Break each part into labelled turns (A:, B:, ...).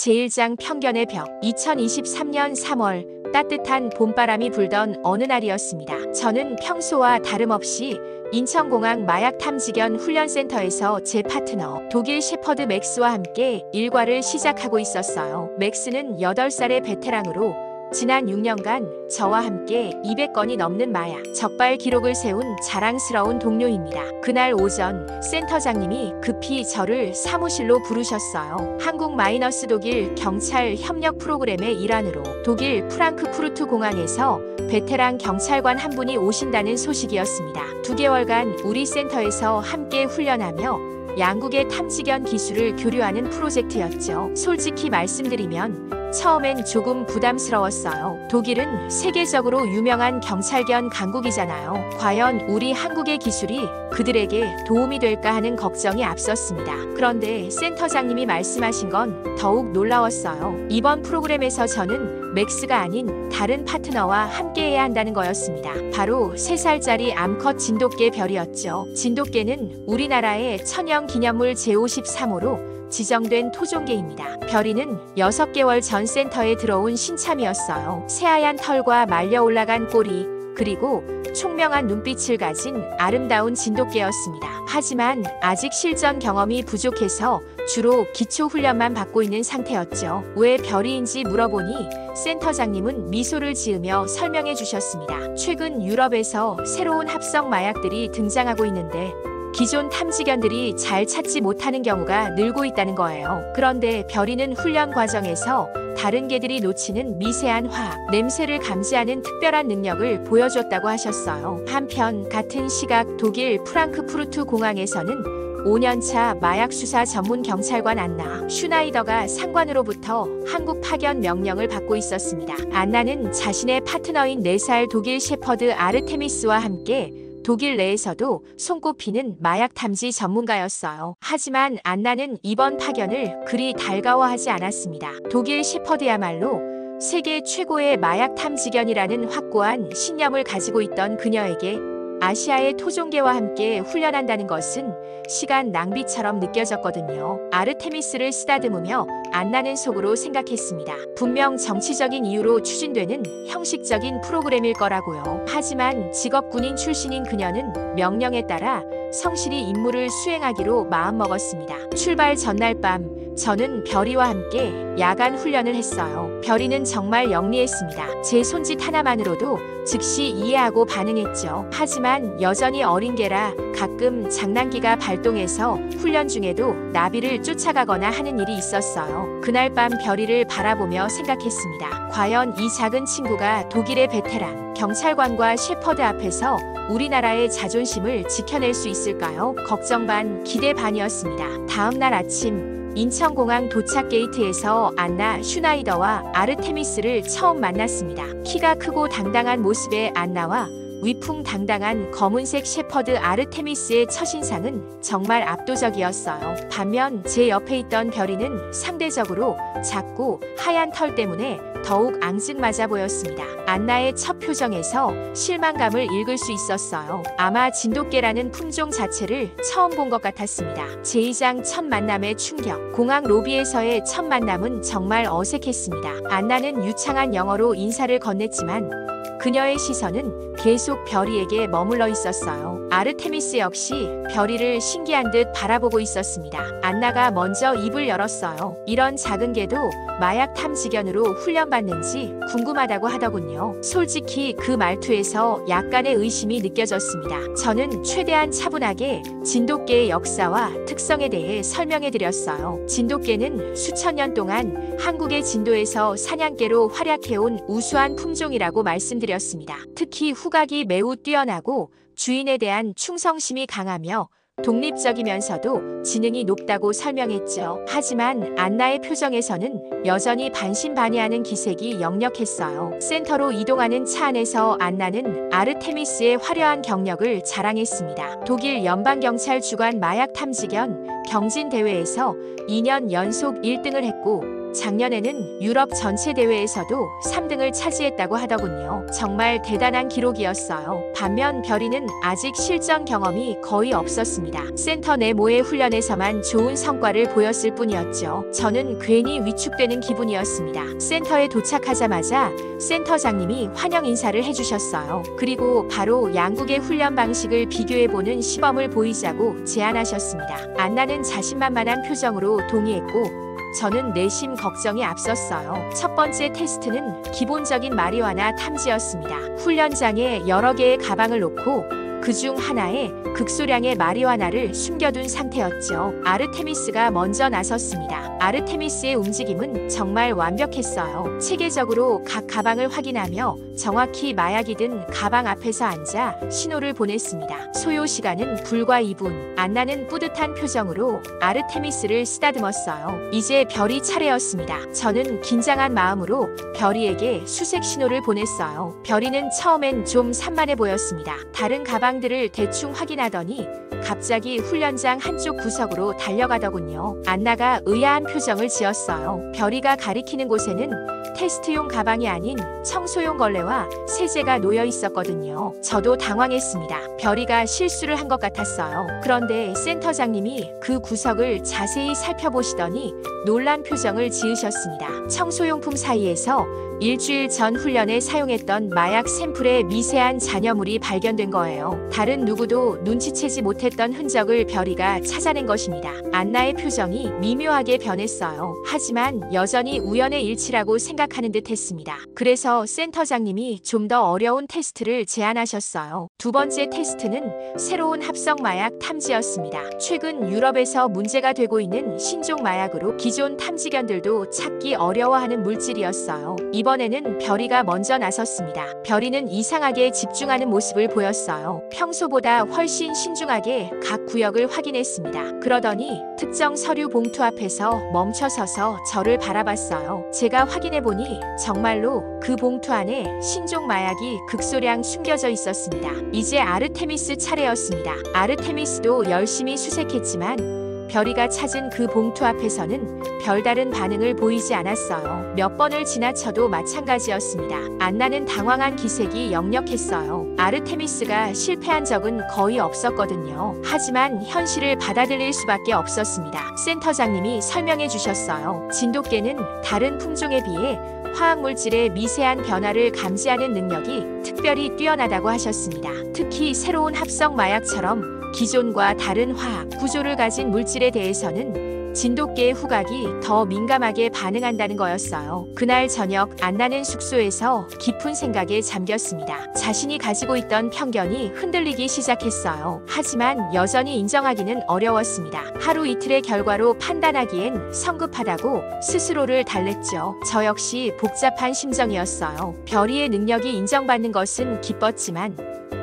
A: 제1장 편견의 벽. 2023년 3월 따뜻한 봄바람이 불던 어느 날이었습니다. 저는 평소와 다름없이 인천공항 마약 탐지견 훈련센터에서 제 파트너 독일 shepherd 맥스와 함께 일과를 시작하고 있었어요. 맥스는 8살의 베테랑으로 지난 6년간 저와 함께 200건이 넘는 마약 적발 기록을 세운 자랑스러운 동료입니다. 그날 오전 센터장님이 급히 저를 사무실로 부르셨어요. 한국 마이너스 독일 경찰 협력 프로그램의 일환으로 독일 프랑크푸르트 공항에서 베테랑 경찰관 한 분이 오신다는 소식이었습니다. 2개월간 우리 센터에서 함께 훈련하며 양국의 탐지견 기술을 교류하는 프로젝트였죠. 솔직히 말씀드리면 처음엔 조금 부담스러웠어요. 독일은 세계적으로 유명한 경찰견 강국이잖아요. 과연 우리 한국의 기술이 그들에게 도움이 될까 하는 걱정이 앞섰습니다. 그런데 센터장님이 말씀하신 건 더욱 놀라웠어요. 이번 프로그램에서 저는 맥스가 아닌 다른 파트너와 함께해야 한다는 거였습니다. 바로 3살짜리 암컷 진돗개 별이었죠. 진돗개는 우리나라의 천연기념물 제53호로 지정된 토종개입니다. 별이는 6개월 전 센터에 들어온 신참이었어요. 새하얀 털과 말려 올라간 꼬리, 그리고 총명한 눈빛을 가진 아름다운 진돗개였습니다. 하지만 아직 실전 경험이 부족해서 주로 기초훈련만 받고 있는 상태였죠. 왜 별이인지 물어보니 센터장님은 미소를 지으며 설명해 주셨습니다. 최근 유럽에서 새로운 합성 마약들이 등장하고 있는데 기존 탐지견들이 잘 찾지 못하는 경우가 늘고 있다는 거예요. 그런데 별이는 훈련 과정에서 다른 개들이 놓치는 미세한 화학, 냄새를 감지하는 특별한 능력을 보여줬다고 하셨어요. 한편 같은 시각 독일 프랑크푸르트 공항에서는 5년차 마약 수사 전문 경찰관 안나 슈나이더가 상관으로부터 한국 파견 명령을 받고 있었습니다. 안나는 자신의 파트너인 4살 독일 shepherd 아르테미스와 함께 독일 내에서도 손꼽히는 마약 탐지 전문가였어요. 하지만 안나는 이번 파견을 그리 달가워하지 않았습니다. 독일 shepherd야말로 세계 최고의 마약 탐지견이라는 확고한 신념을 가지고 있던 그녀에게 아시아의 토종개와 함께 훈련한다는 것은 시간 낭비처럼 느껴졌거든요. 아르테미스를 쓰다듬으며 안나는 속으로 생각했습니다. 분명 정치적인 이유로 추진되는 형식적인 프로그램일 거라고요. 하지만 직업 군인 출신인 그녀는 명령에 따라 성실히 임무를 수행하기로 마음먹었습니다. 출발 전날 밤 저는 별이와 함께 야간 훈련을 했어요. 별이는 정말 영리했습니다. 제 손짓 하나만으로도 즉시 이해하고 반응했죠. 하지만 여전히 어린 개라 가끔 장난기가 발동해서 훈련 중에도 나비를 쫓아가거나 하는 일이 있었어요. 그날 밤 별이를 바라보며 생각했습니다. 과연 이 작은 친구가 독일의 베테랑 경찰관과 shepherd 앞에서 우리나라의 자존심을 지켜낼 수 있을까요? 걱정 반 기대 반이었습니다. 다음 날 아침 인천공항 도착 게이트에서 안나 슈나이더와 아르테미스를 처음 만났습니다. 키가 크고 당당한 모습의 안나와 위풍당당한 검은색 shepherd 아르테미스의 첫인상은 정말 압도적이었어요. 반면 제 옆에 있던 별이는 상대적으로 작고 하얀 털 때문에 더욱 앙증맞아 보였습니다. 안나의 첫 표정에서 실망감을 읽을 수 있었어요. 아마 진돗개라는 품종 자체를 처음 본 것 같았습니다. 제2장 첫 만남의 충격. 공항 로비에서의 첫 만남은 정말 어색했습니다. 안나는 유창한 영어로 인사를 건넸지만 그녀의 시선은 계속 별이에게 머물러 있었어요. 아르테미스 역시 별이를 신기한 듯 바라보고 있었습니다. 안나가 먼저 입을 열었어요. 이런 작은 개도 마약 탐지견으로 훈련받는지 궁금하다고 하더군요. 솔직히 그 말투에서 약간의 의심이 느껴졌습니다. 저는 최대한 차분하게 진돗개의 역사와 특성에 대해 설명해드렸어요. 진돗개는 수천 년 동안 한국의 진도에서 사냥개로 활약해온 우수한 품종이라고 말씀드렸습니다. 특히 후각이 매우 뛰어나고 주인에 대한 충성심이 강하며 독립적이면서도 지능이 높다고 설명했죠. 하지만 안나의 표정에서는 여전히 반신반의하는 기색이 역력했어요. 센터로 이동하는 차 안에서 안나는 아르테미스의 화려한 경력을 자랑했습니다. 독일 연방경찰 주관 마약 탐지견 경진 대회에서 2년 연속 1등을 했고 작년에는 유럽 전체 대회에서도 3등을 차지했다고 하더군요. 정말 대단한 기록이었어요. 반면 별이는 아직 실전 경험이 거의 없었습니다. 센터 내모의 훈련에서만 좋은 성과를 보였을 뿐이었죠. 저는 괜히 위축되는 기분이었습니다. 센터에 도착하자마자 센터장님이 환영 인사를 해주셨어요. 그리고 바로 양국의 훈련 방식을 비교해보는 시범을 보이자고 제안하셨습니다. 안나는 자신만만한 표정으로 동의했고 저는 내심 걱정이 앞섰어요. 첫 번째 테스트는 기본적인 마리화나 탐지였습니다. 훈련장에 여러 개의 가방을 놓고 그중 하나에 극소량의 마리화나를 숨겨둔 상태였죠. 아르테미스가 먼저 나섰습니다. 아르테미스의 움직임은 정말 완벽했어요. 체계적으로 각 가방을 확인하며 정확히 마약이 든 가방 앞에서 앉아 신호를 보냈습니다. 소요 시간은 불과 2분. 안나는 뿌듯한 표정으로 아르테미스를 쓰다듬었어요. 이제 별이 차례였습니다. 저는 긴장한 마음으로 별이에게 수색 신호를 보냈어요. 별이는 처음엔 좀 산만해 보였습니다. 다른 가방들을 대충 확인하더니 갑자기 훈련장 한쪽 구석으로 달려가더군요. 안나가 의아한 표정을 지었어요. 별이가 가리키는 곳에는 테스트용 가방이 아닌 청소용 걸레와 세제가 놓여 있었거든요. 저도 당황했습니다. 별이가 실수를 한 것 같았어요. 그런데 센터장님이 그 구석을 자세히 살펴보시더니 놀란 표정을 지으셨습니다. 청소용품 사이에서 일주일 전 훈련에 사용했던 마약 샘플의 미세한 잔여물이 발견된 거예요. 다른 누구도 눈치채지 못했던 흔적을 별이가 찾아낸 것입니다. 안나의 표정이 미묘하게 변했어요. 하지만 여전히 우연의 일치라고 생각하는 듯 했습니다. 그래서 센터장님이 좀 더 어려운 테스트를 제안하셨어요. 두 번째 테스트는 새로운 합성 마약 탐지였습니다. 최근 유럽에서 문제가 되고 있는 신종 마약으로 기존 탐지견들도 찾기 어려워하는 물질이었어요. 이번에는 별이가 먼저 나섰습니다. 별이는 이상하게 집중하는 모습을 보였어요. 평소보다 훨씬 신중하게 각 구역을 확인했습니다. 그러더니 특정 서류 봉투 앞에서 멈춰서서 저를 바라봤어요. 제가 확인해보니 정말로 그 봉투 안에 신종 마약이 극소량 숨겨져 있었습니다. 이제 아르테미스 차례였습니다. 아르테미스도 열심히 수색했지만 별이가 찾은 그 봉투 앞에서는 별다른 반응을 보이지 않았어요. 몇 번을 지나쳐도 마찬가지였습니다. 안나는 당황한 기색이 역력했어요. 아르테미스가 실패한 적은 거의 없었거든요. 하지만 현실을 받아들일 수밖에 없었습니다. 센터장님이 설명해 주셨어요. 진돗개는 다른 품종에 비해 화학물질의 미세한 변화를 감지하는 능력이 특별히 뛰어나다고 하셨습니다. 특히 새로운 합성 마약처럼 기존과 다른 화학 구조를 가진 물질에 대해서는 진돗개의 후각이 더 민감하게 반응한다는 거였어요. 그날 저녁 안나는 숙소에서 깊은 생각에 잠겼습니다. 자신이 가지고 있던 편견이 흔들리기 시작했어요. 하지만 여전히 인정하기는 어려웠습니다. 하루 이틀의 결과로 판단하기엔 성급하다고 스스로를 달랬죠. 저 역시 복잡한 심정이었어요. 별이의 능력이 인정받는 것은 기뻤지만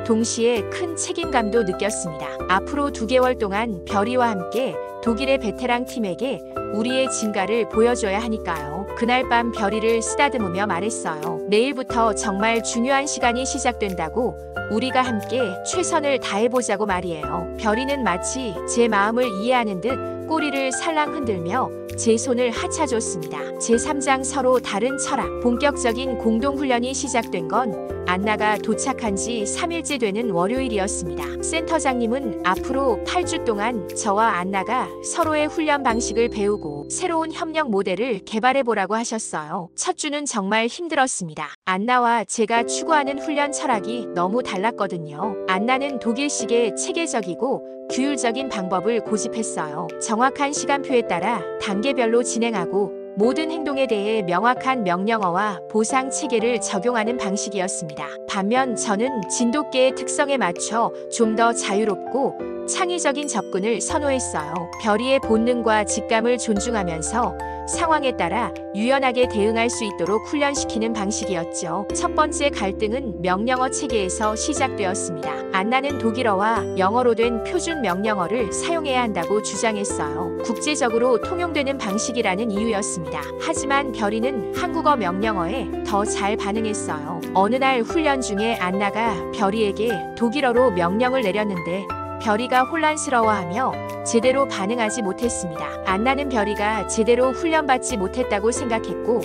A: 동시에 큰 책임감도 느꼈습니다. 앞으로 2개월 동안 별이와 함께 독일의 베테랑 팀에게 우리의 진가를 보여줘야 하니까요. 그날 밤 별이를 쓰다듬으며 말했어요. 내일부터 정말 중요한 시간이 시작된다고 우리가 함께 최선을 다해보자고 말이에요. 별이는 마치 제 마음을 이해하는 듯 꼬리를 살랑 흔들며 제 손을 하차줬습니다. 제3장 서로 다른 철학. 본격적인 공동훈련이 시작된 건 안나가 도착한 지 3일째 되는 월요일이었습니다. 센터장님은 앞으로 8주 동안 저와 안나가 서로의 훈련 방식을 배우고 새로운 협력 모델을 개발해보라고 하셨어요. 첫 주는 정말 힘들었습니다. 안나와 제가 추구하는 훈련 철학이 너무 달랐거든요. 안나는 독일식의 체계적이고 규율적인 방법을 고집했어요. 정확한 시간표에 따라 단계별로 진행하고 모든 행동에 대해 명확한 명령어와 보상 체계를 적용하는 방식이었습니다. 반면 저는 진돗개의 특성에 맞춰 좀 더 자유롭고 창의적인 접근을 선호했어요. 별이의 본능과 직감을 존중하면서 상황에 따라 유연하게 대응할 수 있도록 훈련시키는 방식이었죠. 첫 번째 갈등은 명령어 체계에서 시작되었습니다. 안나는 독일어와 영어로 된 표준 명령어를 사용해야 한다고 주장했어요. 국제적으로 통용되는 방식이라는 이유였습니다. 하지만 별이는 한국어 명령어에 더 잘 반응했어요. 어느 날 훈련 중에 안나가 별이에게 독일어로 명령을 내렸는데 별이가 혼란스러워하며 제대로 반응하지 못했습니다. 안나는 별이가 제대로 훈련받지 못했다고 생각했고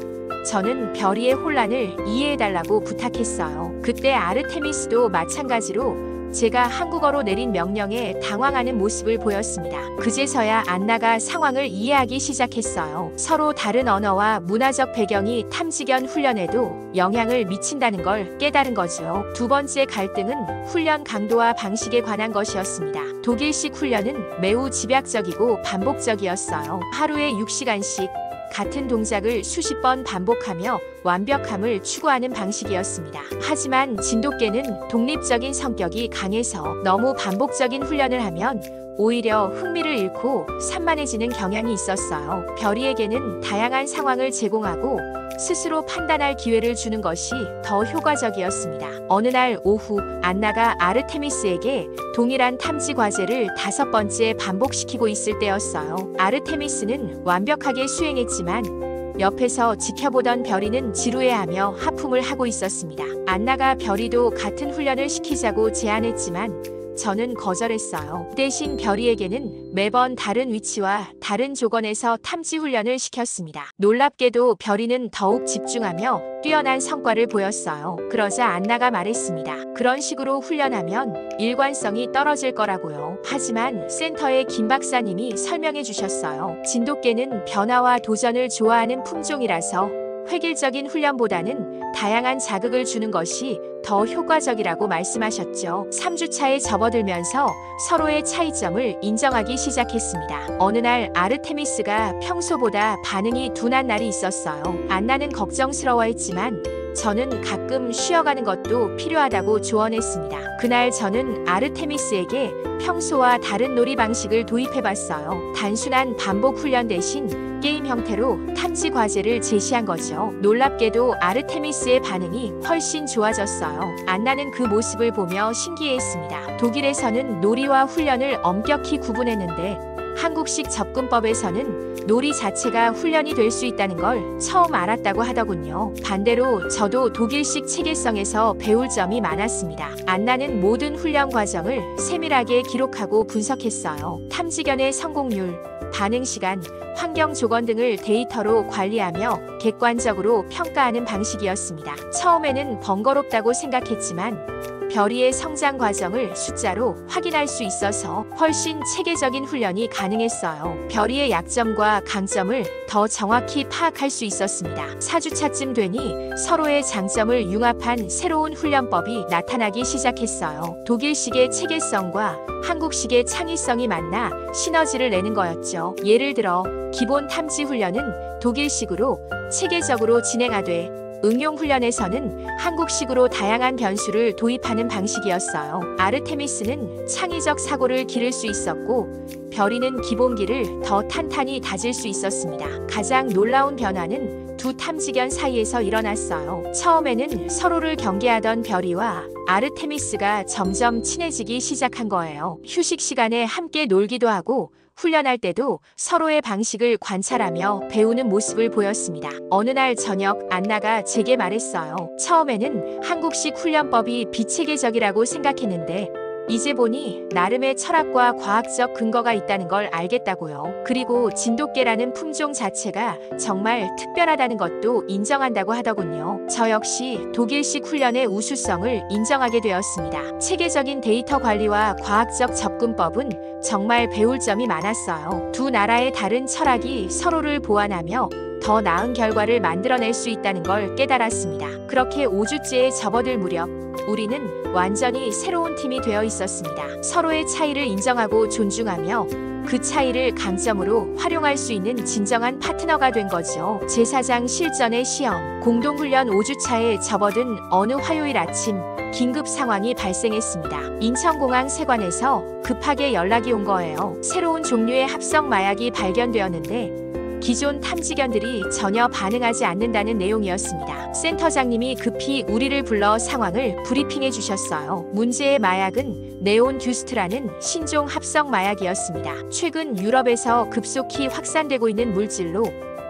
A: 저는 별이의 혼란을 이해해달라고 부탁했어요. 그때 아르테미스도 마찬가지로 제가 한국어로 내린 명령에 당황하는 모습을 보였습니다. 그제서야 안나가 상황을 이해하기 시작했어요. 서로 다른 언어와 문화적 배경이 탐지견 훈련에도 영향을 미친다는 걸 깨달은 거죠. 두 번째 갈등은 훈련 강도와 방식에 관한 것이었습니다. 독일식 훈련은 매우 집약적이고 반복적이었어요. 하루에 6시간씩 같은 동작을 수십 번 반복하며 완벽함을 추구하는 방식이었습니다. 하지만 진돗개는 독립적인 성격이 강해서 너무 반복적인 훈련을 하면 오히려 흥미를 잃고 산만해지는 경향이 있었어요. 별이에게는 다양한 상황을 제공하고 스스로 판단할 기회를 주는 것이 더 효과적이었습니다. 어느 날 오후 안나가 아르테미스에게 동일한 탐지 과제를 5번째 반복시키고 있을 때였어요. 아르테미스는 완벽하게 수행했지만 옆에서 지켜보던 별이는 지루해하며 하품을 하고 있었습니다. 안나가 별이도 같은 훈련을 시키자고 제안했지만 저는 거절했어요. 대신 별이에게는 매번 다른 위치와 다른 조건에서 탐지 훈련을 시켰습니다. 놀랍게도 별이는 더욱 집중하며 뛰어난 성과를 보였어요. 그러자 안나가 말했습니다. 그런 식으로 훈련하면 일관성이 떨어질 거라고요. 하지만 센터의 김 박사님이 설명해 주셨어요. 진돗개는 변화와 도전을 좋아하는 품종이라서 획일적인 훈련보다는 다양한 자극을 주는 것이 더 효과적이라고 말씀하셨죠. 3주차에 접어들면서 서로의 차이점을 인정하기 시작했습니다. 어느 날 아르테미스가 평소보다 반응이 둔한 날이 있었어요. 안나는 걱정스러워했지만 저는 가끔 쉬어가는 것도 필요하다고 조언했습니다. 그날 저는 아르테미스에게 평소와 다른 놀이 방식을 도입해봤어요. 단순한 반복 훈련 대신 게임 형태로 탐지 과제를 제시한 거죠. 놀랍게도 아르테미스의 반응이 훨씬 좋아졌어요. 안나는 그 모습을 보며 신기해했습니다. 독일에서는 놀이와 훈련을 엄격히 구분했는데 한국식 접근법에서는 놀이 자체가 훈련이 될 수 있다는 걸 처음 알았다고 하더군요. 반대로 저도 독일식 체계성에서 배울 점이 많았습니다. 안나는 모든 훈련 과정을 세밀하게 기록하고 분석했어요. 탐지견의 성공률, 반응 시간, 환경 조건 등을 데이터로 관리하며 객관적으로 평가하는 방식이었습니다. 처음에는 번거롭다고 생각했지만 별이의 성장 과정을 숫자로 확인할 수 있어서 훨씬 체계적인 훈련이 가능했어요. 별이의 약점과 강점을 더 정확히 파악할 수 있었습니다. 4주차쯤 되니 서로의 장점을 융합한 새로운 훈련법이 나타나기 시작했어요. 독일식의 체계성과 한국식의 창의성이 만나 시너지를 내는 거였죠. 예를 들어 기본 탐지 훈련은 독일식으로 체계적으로 진행하되 응용 훈련에서는 한국식으로 다양한 변수를 도입하는 방식이었어요. 아르테미스는 창의적 사고를 기를 수 있었고 별이는 기본기를 더 탄탄히 다질 수 있었습니다. 가장 놀라운 변화는 두 탐지견 사이에서 일어났어요. 처음에는 서로를 경계하던 별이와 아르테미스가 점점 친해지기 시작한 거예요. 휴식 시간에 함께 놀기도 하고 훈련할 때도 서로의 방식을 관찰하며 배우는 모습을 보였습니다. 어느 날 저녁 안나가 제게 말했어요. 처음에는 한국식 훈련법이 비체계적이라고 생각했는데 이제 보니 나름의 철학과 과학적 근거가 있다는 걸 알겠다고요. 그리고 진돗개라는 품종 자체가 정말 특별하다는 것도 인정한다고 하더군요. 저 역시 독일식 훈련의 우수성을 인정하게 되었습니다. 체계적인 데이터 관리와 과학적 접근법은 정말 배울 점이 많았어요. 두 나라의 다른 철학이 서로를 보완하며 더 나은 결과를 만들어낼 수 있다는 걸 깨달았습니다. 그렇게 5주째에 접어들 무렵 우리는 완전히 새로운 팀이 되어 있었습니다. 서로의 차이를 인정하고 존중하며 그 차이를 강점으로 활용할 수 있는 진정한 파트너가 된 거죠. 제4장 실전의 시험. 공동훈련 5주차에 접어든 어느 화요일 아침 긴급 상황이 발생했습니다. 인천공항 세관에서 급하게 연락이 온 거예요. 새로운 종류의 합성 마약이 발견되었는데 기존 탐지견들이 전혀 반응하지 않는다는 내용이었습니다. 센터장님이 급히 우리를 불러 상황을 브리핑해 주셨어요. 문제의 마약은 네온듀스트라는 신종 합성 마약이었습니다. 최근 유럽에서 급속히 확산되고 있는 물질로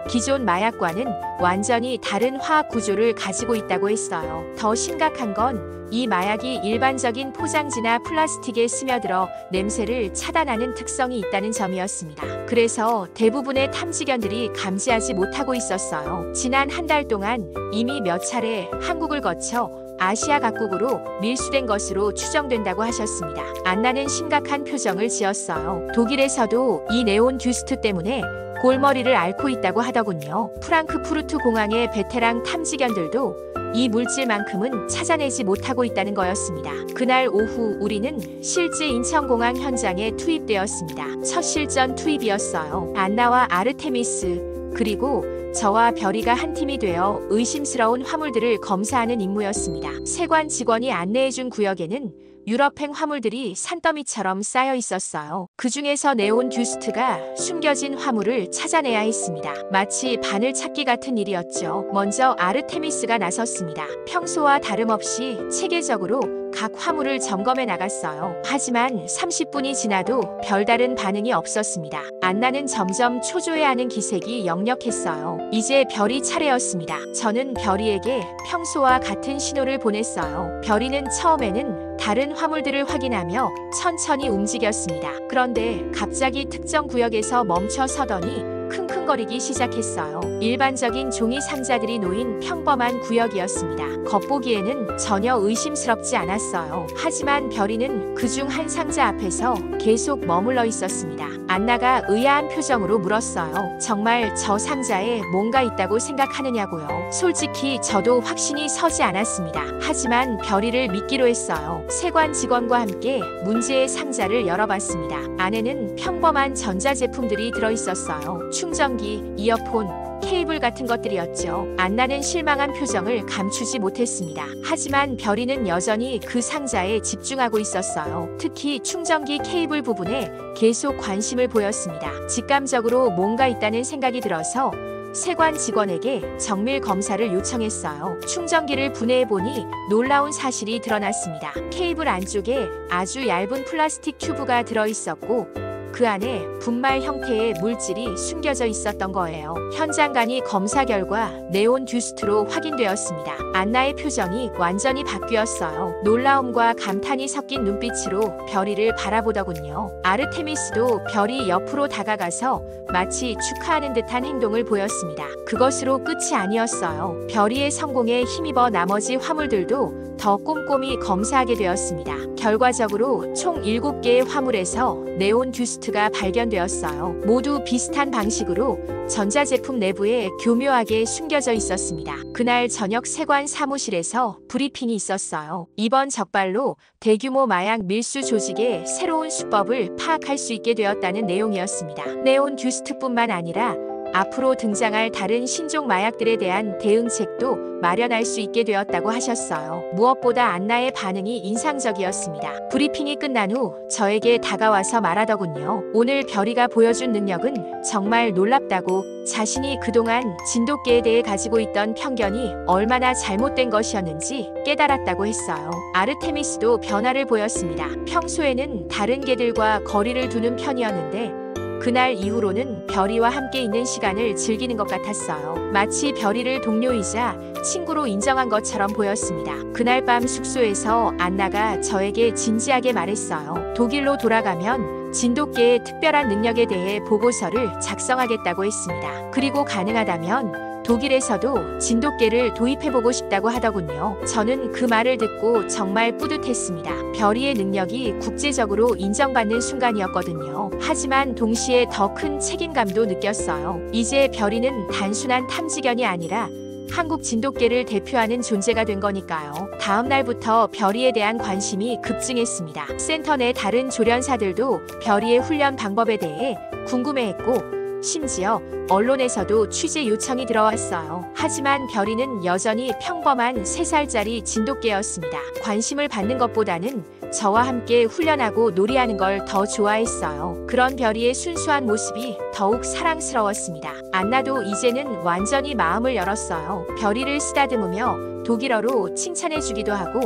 A: 기존 마약과는 완전히 다른 화학 구조를 가지고 있다고 했어요. 더 심각한 건 이 마약이 일반적인 포장지나 플라스틱에 스며들어 냄새를 차단하는 특성이 있다는 점이었습니다. 그래서 대부분의 탐지견들이 감지하지 못하고 있었어요. 지난 한 달 동안 이미 몇 차례 한국을 거쳐 아시아 각국으로 밀수된 것으로 추정된다고 하셨습니다. 안나는 심각한 표정을 지었어요. 독일에서도 이 네온 듀스트 때문에 골머리를 앓고 있다고 하더군요. 프랑크푸르트 공항의 베테랑 탐지견들도 이 물질만큼은 찾아내지 못하고 있다는 거였습니다. 그날 오후 우리는 실제 인천공항 현장에 투입되었습니다. 첫 실전 투입이었어요. 안나와 아르테미스 그리고 저와 별이가 한 팀이 되어 의심스러운 화물들을 검사하는 임무였습니다. 세관 직원이 안내해준 구역에는 유럽행 화물들이 산더미처럼 쌓여 있었어요. 그 중에서 네온 듀스트가 숨겨진 화물을 찾아내야 했습니다. 마치 바늘 찾기 같은 일이었죠. 먼저 아르테미스가 나섰습니다. 평소와 다름없이 체계적으로 각 화물을 점검해 나갔어요. 하지만 30분이 지나도 별다른 반응이 없었습니다. 안나는 점점 초조해하는 기색이 역력했어요. 이제 별이 차례였습니다. 저는 별이에게 평소와 같은 신호를 보냈어요. 별이는 처음에는 다른 화물들을 확인하며 천천히 움직였습니다. 그런데 갑자기 특정 구역에서 멈춰 서더니 킁킁거리기 시작했어요. 일반적인 종이 상자들이 놓인 평범한 구역이었습니다. 겉보기에는 전혀 의심스럽지 않았어요. 하지만 별이는 그중 한 상자 앞에서 계속 머물러 있었습니다. 안나가 의아한 표정으로 물었어요. 정말 저 상자에 뭔가 있다고 생각하느냐고요. 솔직히 저도 확신이 서지 않았습니다. 하지만 별이를 믿기로 했어요. 세관 직원과 함께 문제의 상자를 열어봤습니다. 안에는 평범한 전자제품들이 들어있었어요. 충전기, 이어폰, 케이블 같은 것들이었죠. 안나는 실망한 표정을 감추지 못했습니다. 하지만 별이는 여전히 그 상자에 집중하고 있었어요. 특히 충전기 케이블 부분에 계속 관심을 보였습니다. 직감적으로 뭔가 있다는 생각이 들어서 세관 직원에게 정밀 검사를 요청했어요. 충전기를 분해해보니 놀라운 사실이 드러났습니다. 케이블 안쪽에 아주 얇은 플라스틱 튜브가 들어있었고 그 안에 분말 형태의 물질이 숨겨져 있었던 거예요. 현장간이 검사 결과 네온 듀스트로 확인되었습니다. 안나의 표정이 완전히 바뀌었어요. 놀라움과 감탄이 섞인 눈빛으로 별이를 바라보더군요. 아르테미스도 별이 옆으로 다가가서 마치 축하하는 듯한 행동을 보였습니다. 그것으로 끝이 아니었어요. 별이의 성공에 힘입어 나머지 화물들도 더 꼼꼼히 검사하게 되었습니다. 결과적으로 총 7개의 화물에서 네온 듀스트가 발견되었어요. 모두 비슷한 방식으로 전자제품 내부에 교묘하게 숨겨져 있었습니다. 그날 저녁 세관 사무실에서 브리핑이 있었어요. 이번 적발로 대규모 마약 밀수 조직의 새로운 수법을 파악할 수 있게 되었다는 내용이었습니다. 네온 듀스트뿐만 아니라 앞으로 등장할 다른 신종 마약들에 대한 대응책도 마련할 수 있게 되었다고 하셨어요. 무엇보다 안나의 반응이 인상적이었습니다. 브리핑이 끝난 후 저에게 다가와서 말하더군요. 오늘 별이가 보여준 능력은 정말 놀랍다고, 자신이 그동안 진돗개에 대해 가지고 있던 편견이 얼마나 잘못된 것이었는지 깨달았다고 했어요. 아르테미스도 변화를 보였습니다. 평소에는 다른 개들과 거리를 두는 편이었는데 그날 이후로는 별이와 함께 있는 시간을 즐기는 것 같았어요. 마치 별이를 동료이자 친구로 인정한 것처럼 보였습니다. 그날 밤 숙소에서 안나가 저에게 진지하게 말했어요. 독일로 돌아가면 진돗개의 특별한 능력에 대해 보고서를 작성하겠다고 했습니다. 그리고 가능하다면 독일에서도 진돗개를 도입해보고 싶다고 하더군요. 저는 그 말을 듣고 정말 뿌듯했습니다. 별이의 능력이 국제적으로 인정받는 순간이었거든요. 하지만 동시에 더 큰 책임감도 느꼈어요. 이제 별이는 단순한 탐지견이 아니라 한국 진돗개를 대표하는 존재가 된 거니까요. 다음 날부터 별이에 대한 관심이 급증했습니다. 센터 내 다른 조련사들도 별이의 훈련 방법에 대해 궁금해했고 심지어 언론에서도 취재 요청이 들어왔어요. 하지만 별이는 여전히 평범한 3살짜리 진돗개였습니다. 관심을 받는 것보다는 저와 함께 훈련하고 놀이하는 걸 더 좋아했어요. 그런 별이의 순수한 모습이 더욱 사랑스러웠습니다. 안나도 이제는 완전히 마음을 열었어요. 별이를 쓰다듬으며 독일어로 칭찬해주기도 하고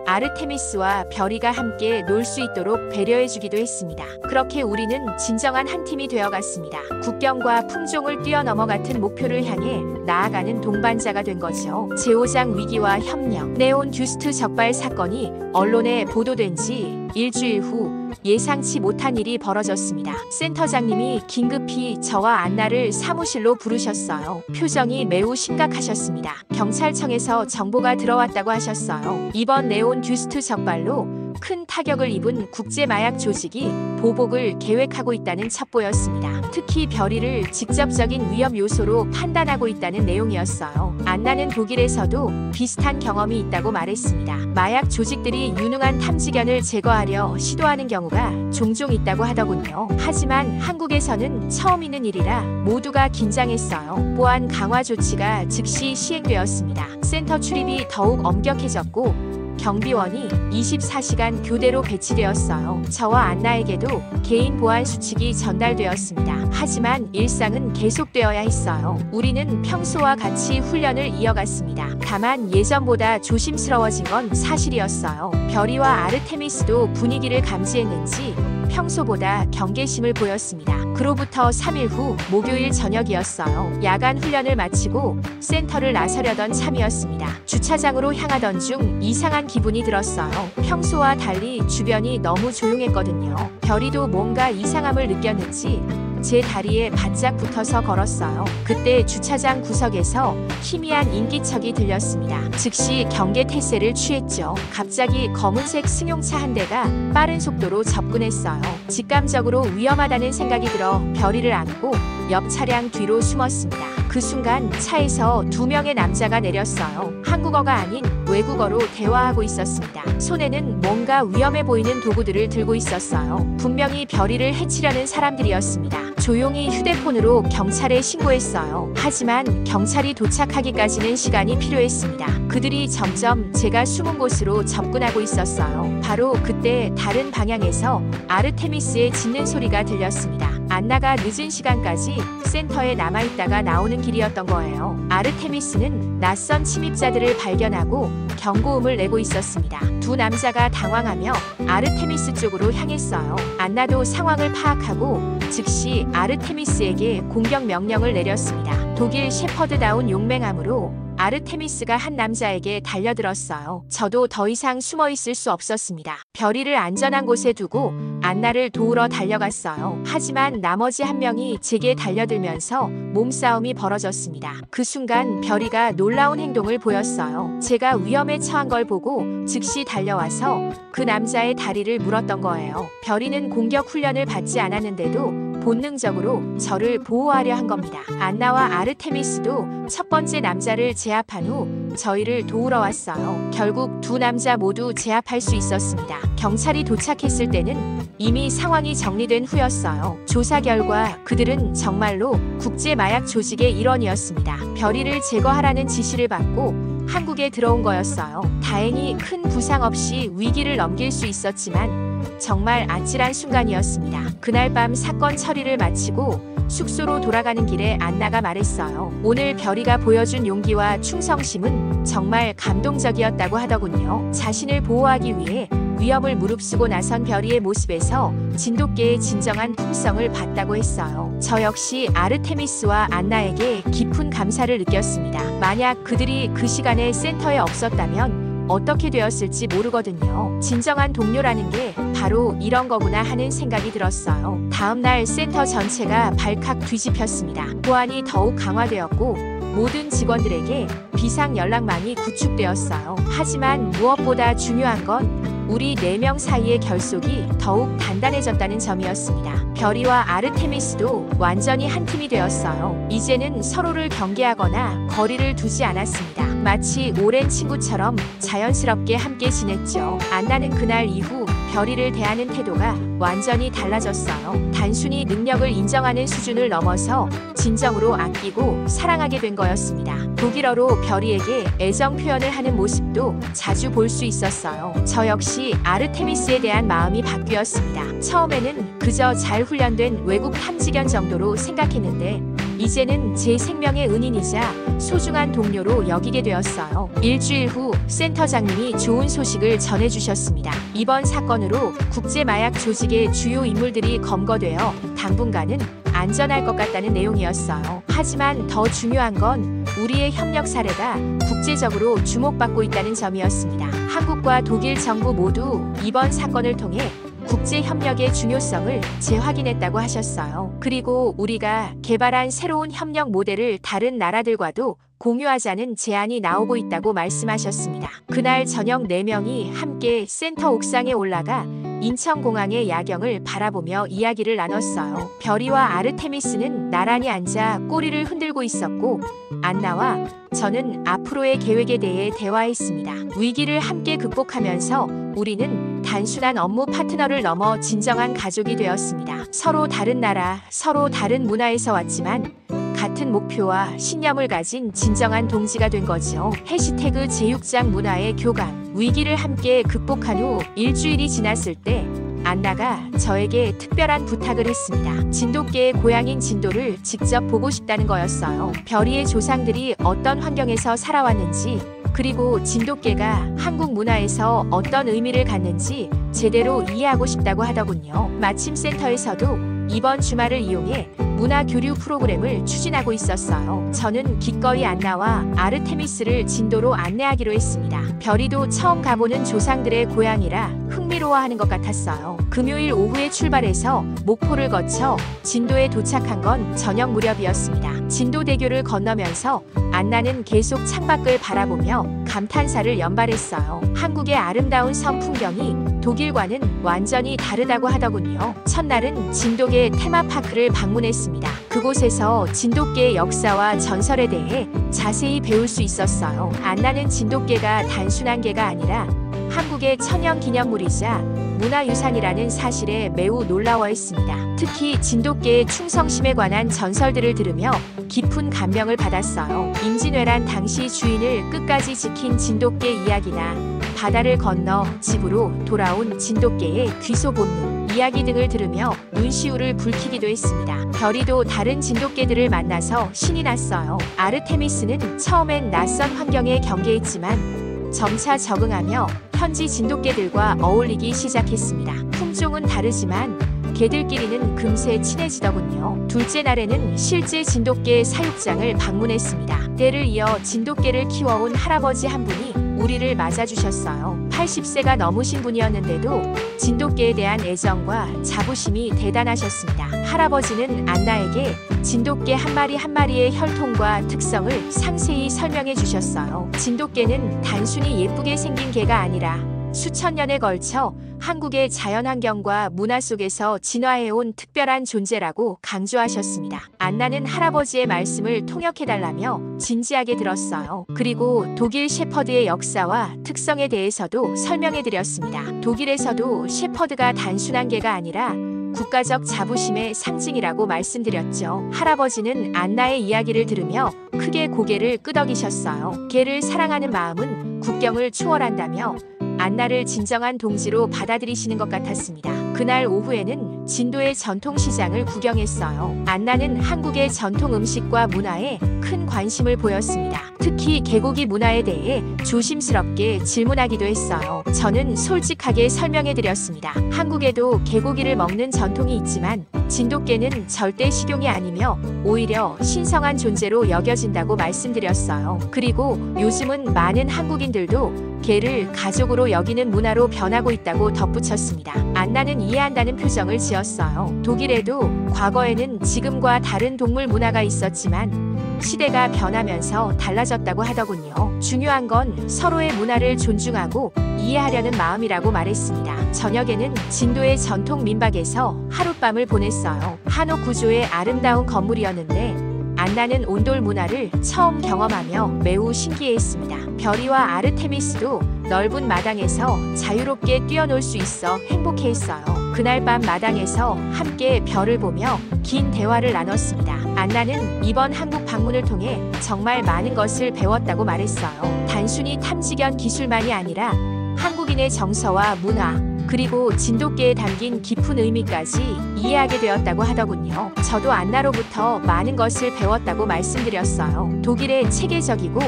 A: 아르테미스와 별이가 함께 놀 수 있도록 배려해주기도 했습니다. 그렇게 우리는 진정한 한 팀이 되어갔습니다. 국경과 품종을 뛰어넘어 같은 목표를 향해 나아가는 동반자가 된 거죠. 제5장 위기와 협력. 네온 듀스트 적발 사건이 언론에 보도된 지 일주일 후 예상치 못한 일이 벌어졌습니다. 센터장님이 긴급히 저와 안나를 사무실로 부르셨어요. 표정이 매우 심각하셨습니다. 경찰청에서 정보가 들어왔다고 하셨어요. 이번 네온 듀스트 적발로 큰 타격을 입은 국제마약 조직이 보복을 계획하고 있다는 첩보였습니다. 특히 별이를 직접적인 위험 요소로 판단하고 있다는 내용이었어요. 안나는 독일에서도 비슷한 경험이 있다고 말했습니다. 마약 조직들이 유능한 탐지견을 제거하려 시도하는 경우가 종종 있다고 하더군요. 하지만 한국에서는 처음 있는 일이라 모두가 긴장했어요. 보안 강화 조치가 즉시 시행되었습니다. 센터 출입이 더욱 엄격해졌고 경비원이 24시간 교대로 배치되었어요. 저와 안나에게도 개인 보안 수칙이 전달되었습니다. 하지만 일상은 계속되어야 했어요. 우리는 평소와 같이 훈련을 이어갔습니다. 다만 예전보다 조심스러워진 건 사실이었어요. 별이와 아르테미스도 분위기를 감지했는지 평소보다 경계심을 보였습니다. 그로부터 3일 후 목요일 저녁이었어요. 야간 훈련을 마치고 센터를 나서려던 참이었습니다. 주차장으로 향하던 중 이상한 기분이 들었어요. 평소와 달리 주변이 너무 조용했거든요. 별이도 뭔가 이상함을 느꼈는지 제 다리에 바짝 붙어서 걸었어요. 그때 주차장 구석에서 희미한 인기척이 들렸습니다. 즉시 경계 태세를 취했죠. 갑자기 검은색 승용차 한 대가 빠른 속도로 접근했어요. 직감적으로 위험하다는 생각이 들어 별이를 안고 옆 차량 뒤로 숨었습니다. 그 순간 차에서 2명의 남자가 내렸어요. 한국어가 아닌 외국어로 대화하고 있었습니다. 손에는 뭔가 위험해 보이는 도구들을 들고 있었어요. 분명히 별이를 해치려는 사람들이었습니다. 조용히 휴대폰으로 경찰에 신고했어요. 하지만 경찰이 도착하기까지는 시간이 필요했습니다. 그들이 점점 제가 숨은 곳으로 접근하고 있었어요. 바로 그때 다른 방향에서 아르테미스의 짖는 소리가 들렸습니다. 안나가 늦은 시간까지 센터에 남아있다가 나오는 길이었던 거예요. 아르테미스는 낯선 침입자들을 발견하고 경고음을 내고 있었습니다. 두 남자가 당황하며 아르테미스 쪽으로 향했어요. 안나도 상황을 파악하고 즉시 아르테미스에게 공격 명령을 내렸습니다. 독일 셰퍼드다운 용맹함으로 아르테미스가 한 남자에게 달려들었어요. 저도 더 이상 숨어 있을 수 없었습니다. 별이를 안전한 곳에 두고 안나를 도우러 달려갔어요. 하지만 나머지 한 명이 제게 달려들면서 몸싸움이 벌어졌습니다. 그 순간 별이가 놀라운 행동을 보였어요. 제가 위험에 처한 걸 보고 즉시 달려와서 그 남자의 다리를 물었던 거예요. 별이는 공격 훈련을 받지 않았는데도 본능적으로 저를 보호하려 한 겁니다. 안나와 아르테미스도 첫 번째 남자를 제압한 후 저희를 도우러 왔어요. 결국 두 남자 모두 제압할 수 있었습니다. 경찰이 도착했을 때는 이미 상황이 정리된 후였어요. 조사 결과 그들은 정말로 국제마약 조직의 일원이었습니다. 별이를 제거하라는 지시를 받고 한국에 들어온 거였어요. 다행히 큰 부상 없이 위기를 넘길 수 있었지만 정말 아찔한 순간이었습니다. 그날 밤 사건 처리를 마치고 숙소로 돌아가는 길에 안나가 말했어요. 오늘 별이가 보여준 용기와 충성심은 정말 감동적이었다고 하더군요. 자신을 보호하기 위해 위험을 무릅쓰고 나선 별이의 모습에서 진돗개의 진정한 품성을 봤다고 했어요. 저 역시 아르테미스와 안나에게 깊은 감사를 느꼈습니다. 만약 그들이 그 시간에 센터에 없었다면 어떻게 되었을지 모르거든요. 진정한 동료라는 게 바로 이런 거구나 하는 생각이 들었어요. 다음날 센터 전체가 발칵 뒤집혔습니다. 보안이 더욱 강화되었고 모든 직원들에게 비상 연락망이 구축되었어요. 하지만 무엇보다 중요한 건 우리 4명 사이의 결속이 더욱 단단해졌다는 점이었습니다. 별이와 아르테미스도 완전히 한 팀이 되었어요. 이제는 서로를 경계하거나 거리를 두지 않았습니다. 마치 오랜 친구처럼 자연스럽게 함께 지냈죠. 안나는 그날 이후 별이를 대하는 태도가 완전히 달라졌어요. 단순히 능력을 인정하는 수준을 넘어서 진정으로 아끼고 사랑하게 된 거였습니다. 독일어로 별이에게 애정 표현을 하는 모습도 자주 볼 수 있었어요. 저 역시 아르테미스에 대한 마음이 바뀌었습니다. 처음에는 그저 잘 훈련된 외국 탐지견 정도로 생각했는데 이제는 제 생명의 은인이자 소중한 동료로 여기게 되었어요. 일주일 후 센터장님이 좋은 소식을 전해주셨습니다. 이번 사건으로 국제마약 조직의 주요 인물들이 검거되어 당분간은 안전할 것 같다는 내용이었어요. 하지만 더 중요한 건 우리의 협력 사례가 국제적으로 주목받고 있다는 점이었습니다. 한국과 독일 정부 모두 이번 사건을 통해 국제협력의 중요성을 재확인했다고 하셨어요. 그리고 우리가 개발한 새로운 협력 모델을 다른 나라들과도 공유하자는 제안이 나오고 있다고 말씀하셨습니다. 그날 저녁 4명이 함께 센터 옥상에 올라가 인천공항의 야경을 바라보며 이야기를 나눴어요. 별이와 아르테미스는 나란히 앉아 꼬리를 흔들고 있었고 안나와 저는 앞으로의 계획에 대해 대화했습니다. 위기를 함께 극복하면서 우리는 단순한 업무 파트너를 넘어 진정한 가족이 되었습니다. 서로 다른 나라, 서로 다른 문화에서 왔지만 같은 목표와 신념을 가진 진정한 동지가 된 거죠. 해시태그 제6장 문화의 교감. 위기를 함께 극복한 후 일주일이 지났을 때 안나가 저에게 특별한 부탁을 했습니다. 진돗개의 고향인 진도를 직접 보고 싶다는 거였어요. 별이의 조상들이 어떤 환경에서 살아왔는지 그리고 진돗개가 한국 문화에서 어떤 의미를 갖는지 제대로 이해하고 싶다고 하더군요. 마침 센터에서도 이번 주말을 이용해 문화 교류 프로그램을 추진하고 있었어요. 저는 기꺼이 안나와 아르테미스를 진도로 안내하기로 했습니다. 별이도 처음 가보는 조상들의 고향이라 흥미로워하는 것 같았어요. 금요일 오후에 출발해서 목포를 거쳐 진도에 도착한 건 저녁 무렵이었습니다. 진도대교를 건너면서 안나는 계속 창밖을 바라보며 감탄사를 연발했어요. 한국의 아름다운 섬 풍경이 독일과는 완전히 다르다고 하더군요. 첫날은 진돗개 테마파크를 방문했습니다. 그곳에서 진돗개의 역사와 전설에 대해 자세히 배울 수 있었어요. 안나는 진돗개가 단순한 개가 아니라 한국의 천연기념물이자 문화유산이라는 사실에 매우 놀라워했습니다. 특히 진돗개의 충성심에 관한 전설들을 들으며 깊은 감명을 받았어요. 임진왜란 당시 주인을 끝까지 지킨 진돗개 이야기나 바다를 건너 집으로 돌아온 진돗개의 귀소 본능 이야기 등을 들으며 눈시울을 붉히기도 했습니다. 별이도 다른 진돗개들을 만나서 신이 났어요. 아르테미스는 처음엔 낯선 환경에 경계했지만 점차 적응하며 현지 진돗개들과 어울리기 시작했습니다. 품종은 다르지만 개들끼리는 금세 친해지더군요. 둘째 날에는 실제 진돗개 사육장을 방문했습니다. 때를 이어 진돗개를 키워온 할아버지 한 분이 우리를 맞아주셨어요. 80세가 넘으신 분이었는데도 진돗개에 대한 애정과 자부심이 대단하셨습니다. 할아버지는 안나에게 진돗개 한 마리 한 마리의 혈통과 특성을 상세히 설명해 주셨어요. 진돗개는 단순히 예쁘게 생긴 개가 아니라 수천 년에 걸쳐 한국의 자연환경과 문화 속에서 진화해온 특별한 존재라고 강조하셨습니다. 안나는 할아버지의 말씀을 통역해달라며 진지하게 들었어요. 그리고 독일 셰퍼드의 역사와 특성에 대해서도 설명해드렸습니다. 독일에서도 셰퍼드가 단순한 개가 아니라 국가적 자부심의 상징이라고 말씀드렸죠. 할아버지는 안나의 이야기를 들으며 크게 고개를 끄덕이셨어요. 개를 사랑하는 마음은 국경을 초월한다며 안나를 진정한 동지로 받아들이시는 것 같았습니다. 그날 오후에는 진도의 전통시장을 구경했어요. 안나는 한국의 전통 음식과 문화에 큰 관심을 보였습니다. 특히 개고기 문화에 대해 조심스럽게 질문하기도 했어요. 저는 솔직하게 설명해드렸습니다. 한국에도 개고기를 먹는 전통이 있지만 진돗개는 절대 식용이 아니며 오히려 신성한 존재로 여겨진다고 말씀드렸어요. 그리고 요즘은 많은 한국인들도 개를 가족으로 여기는 문화로 변하고 있다고 덧붙였습니다. 안나는 이해한다는 표정을 지었어요. 독일에도 과거에는 지금과 다른 동물 문화가 있었지만 시대가 변하면서 달라졌다고 하더군요. 중요한 건 서로의 문화를 존중하고 이해하려는 마음이라고 말했습니다. 저녁에는 진도의 전통 민박에서 하룻밤을 보냈어요. 한옥 구조의 아름다운 건물이었는데 안나는 온돌 문화를 처음 경험하며 매우 신기해했습니다. 별이와 아르테미스도 넓은 마당에서 자유롭게 뛰어놀 수 있어 행복해했어요. 그날 밤 마당에서 함께 별을 보며 긴 대화를 나눴습니다. 안나는 이번 한국 방문을 통해 정말 많은 것을 배웠다고 말했어요. 단순히 탐지견 기술만이 아니라 한국인의 정서와 문화, 그리고 진돗개에 담긴 깊은 의미까지 이해하게 되었다고 하더군요. 저도 안나로부터 많은 것을 배웠다고 말씀드렸어요. 독일의 체계적이고